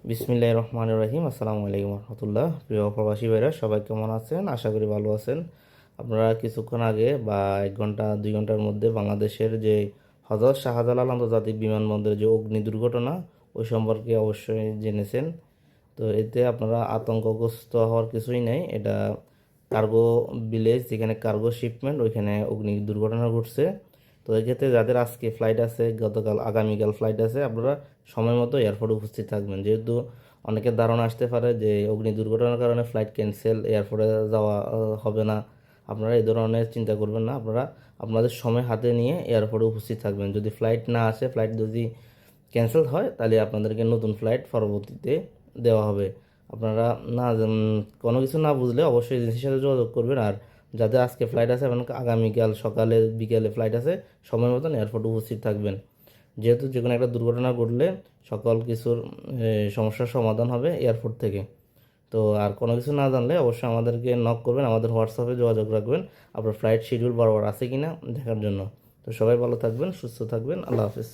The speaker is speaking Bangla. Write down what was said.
বিসমিল্লাহির রহমানির রহিম। আসসালামু আলাইকুম রহমতুল্লাহ। প্রিয় প্রবাসী ভাইরা, সবাই কেমন আছেন? আশা করি ভালো আছেন। আপনারা কিছুক্ষণ আগে বা 1 ঘন্টা 2 ঘন্টার মধ্যে বাংলাদেশের যে হযরত শাহজালাল আন্তর্জাতিক বিমানবন্দরের যে অগ্নি দুর্ঘটনা ওই সম্পর্কে অবশ্যই জেনেছেন। তো এতে আপনারা আতঙ্কগ্রস্ত হওয়ার কিছুই নেই। এটা কার্গো ভিলেজ, যেখানে কার্গো শিপমেন্ট, ওইখানে অগ্নি দুর্ঘটনা ঘটছে। তো এক্ষেত্রে যাদের আজকে ফ্লাইট আছে, গতকাল আগামীকাল ফ্লাইট আছে, আপনারা সময় মতো এয়ারপোর্টে উপস্থিত থাকবেন। যেহেতু অনেকের ধারণা আসতে পারে যে অগ্নি দুর্ঘটনার কারণে ফ্লাইট ক্যান্সেল, এয়ারপোর্টে যাওয়া হবে না। আপনারা এই ধরনের চিন্তা করবেন না। আপনারা আপনাদের সময় হাতে নিয়ে এয়ারপোর্টে উপস্থিত থাকবেন। যদি ফ্লাইট না আসে, ফ্লাইট যদি ক্যান্সেল হয়, তাহলে আপনাদেরকে নতুন ফ্লাইট পরবর্তীতে দেওয়া হবে। আপনারা না কোনো কিছু না বুঝলে অবশ্যই এজেন্সির সাথে যোগাযোগ করবেন। আর যাদের আজকে ফ্লাইট আছে এবং আগামীকাল সকালে বিকেলে ফ্লাইট আছে, সময় মতন এয়ারপোর্টে উপস্থিত থাকবেন। যেহেতু যে কোনো একটা দুর্ঘটনা ঘটলে সকল কিছুর সমস্যার সমাধান হবে এয়ারপোর্ট থেকে। তো আর কোনো কিছু না জানলে অবশ্যই আমাদেরকে নক করবেন, আমাদের হোয়াটসঅ্যাপে যোগাযোগ রাখবেন আপনার ফ্লাইট শিডিউল বরাবর আছে কি না দেখার জন্য। তো সবাই ভালো থাকবেন, সুস্থ থাকবেন। আল্লাহ হাফিজ।